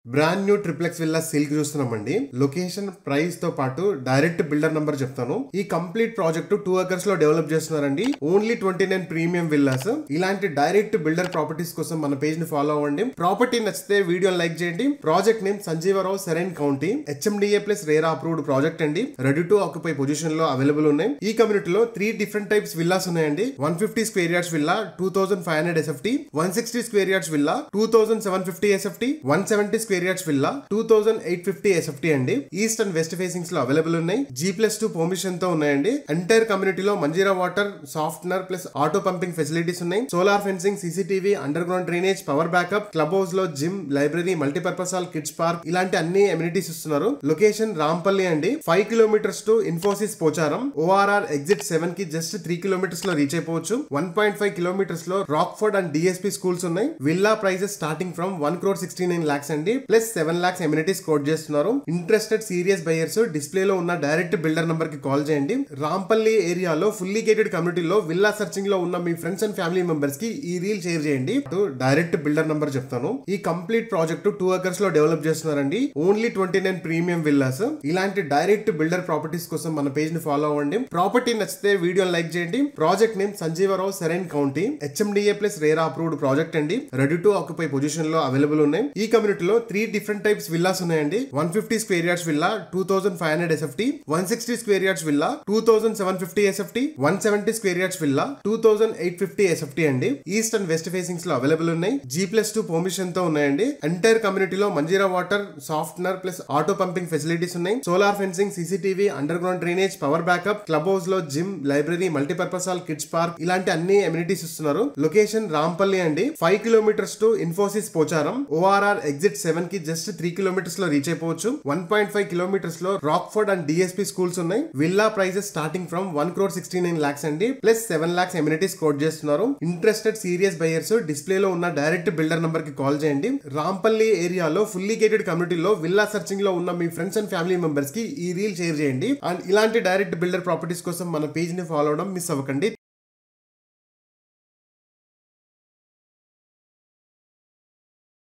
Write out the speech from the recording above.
Brand new triplex villa sale కి చూస్తున్నామండి. Location, price తో పాటు డైరెక్ట్ బిల్డర్ నంబర్ చెప్తాను. ఈ కంప్లీట్ ప్రాజెక్ట్ 2 acres లో డెవలప్ చేస్తున్నారండి. Only 29 premium villas. ఇలాంటి డైరెక్ట్ బిల్డర్ ప్రాపర్టీస్ కోసం మన పేజ్ ని ఫాలో అవ్వండి. ప్రాపర్టీ నచ్చితే వీడియో లైక్ చేయండి. Project name Sanjeeva Rao, serine county, HMDA plus RERA approved project అండి. రెడీ టు ఆక్యుపై పొజిషన్ లో అవైలబుల్ ఉన్నాయి. ఈ కమ్యూనిటీలో 3 డిఫరెంట్ టైప్స్ విల్లాస్ ఉన్నాయండి. 150 square yards villa 2500 SFT, 160 square yards villa 2750 SFT, 170 square yards villa 2850 SFT అండి. East and west facings లో available ఉన్నాయి. G+2 permission తో ఉన్నాయండి. ఎంటైర్ కమ్యూనిటీలో Manjira water, softener plus auto pumping facilities ఉన్నాయి. Solar fencing, CCTV, underground drainage, power backup, club house లో gym, library, multipurpose hall, kids park ఇలాంటి అన్ని అమ్యూనిటీస్ ఇస్తున్నారు. లొకేషన్ రాంపల్లి అండి. 5 kilometers to Infosys Pocharam. ORR exit 7 కి జస్ట్ 3 kilometers లో reach అయిపోవచ్చు. 1.5 kilometers లో రాక్ఫోర్డ్ అండ్ DSP స్కూల్స్ ఉన్నాయి. Villa prices starting from 1,69 lakhs అండి. ప్లస్ 7 lakhs ఎమ్యూనిటీస్ కోట్ చేస్తున్నారు. ఇంట్రెస్టెడ్ సీరియస్ బయర్స్ డిస్ప్లే లో ఉన్న డైరెక్ట్ బిల్డర్ నంబర్ కి కాల్ చేయండి. రాంపల్లి ఏరియాలో ఫుల్లీ గేటెడ్ కమ్యూనిటీలో విల్లా సర్చింగ్ లో ఉన్న మీ ఫ్రెండ్స్ అండ్ ఫ్యామిలీ మెంబర్స్ కి ఈ రీల్ షేర్ చేయండి. డైరెక్ట్ బిల్డర్ నంబర్ చెప్తాను. ఈ కంప్లీట్ ప్రాజెక్ట్ 2 acres లో డెవలప్ చేస్తున్నారండి. Only 29 premium villas. ఇలాంటి డైరెక్ట్ బిల్డర్ ప్రాపర్టీస్ కోసం మన పేజ్ ని ఫాలో అవ్వండి. ప్రాపర్టీ నచ్చితే వీడియో లైక్ చేయండి. Project name Sanjeeva Rao, serine county, HMDA plus RERA approved project అండి. రెడీ టు ఆక్యుపై పొజిషన్ లో అవైలబుల్ ఉన్నాయి. ఈ కమ్యూనిటీలో 3 డిఫరెంట్ టైప్స్ విల్లాస్ ఉన్నాయండి. 150 square yards villa 2500 SFT, 160 square yards villa 2750 SFT, 170 square yards villa 2850 SFT అండి. East and west facings లో available ఉన్నాయి. G+2 permission తో ఉన్నాయండి. ఎంటైర్ కమ్యూనిటీలో Manjira water, softener plus auto pumping facilities ఉన్నాయి. Solar fencing, CCTV, underground drainage, power backup, club house లో gym, library, multipurpose hall, kids park ఇలాంటి అన్ని అమ్యూనిటీస్ ఇస్తున్నారు. లొకేషన్ రాంపల్లి అండి. 5 kilometers to Infosys Pocharam. ORR exit 7 కి జస్ట్ 3 kilometers లో reach అయిపోవచ్చు. 1.5 kilometers లో రాక్ఫోర్డ్ అండ్ DSP స్కూల్స్ ఉన్నాయి. Villa prices starting from 1,69 lakhs అండి. ప్లస్ 7 lakhs ఎమ్యూనిటీస్ కోట్ చేస్తున్నారు. ఇంట్రెస్టెడ్ సీరియస్ బయర్స్ డిస్ప్లే లో ఉన్న డైరెక్ట్ బిల్డర్ నంబర్ కి కాల్ చేయండి. రాంపల్లి ఏరియాలో ఫుల్లీ గేటెడ్ కమ్యూనిటీలో విల్లా సర్చింగ్ లో ఉన్న మీ ఫ్రెండ్స్ అండ్ ఫ్యామిలీ మెంబర్స్ కి ఈ రీల్ షేర్ చేయండి. అండ్ ఇలాంటి డైరెక్ట్ బిల్డర్ ప్రాపర్టీస్ కోసం మన పేజ్ ని ఫాలో అవడం మిస్ అవ్వకండి.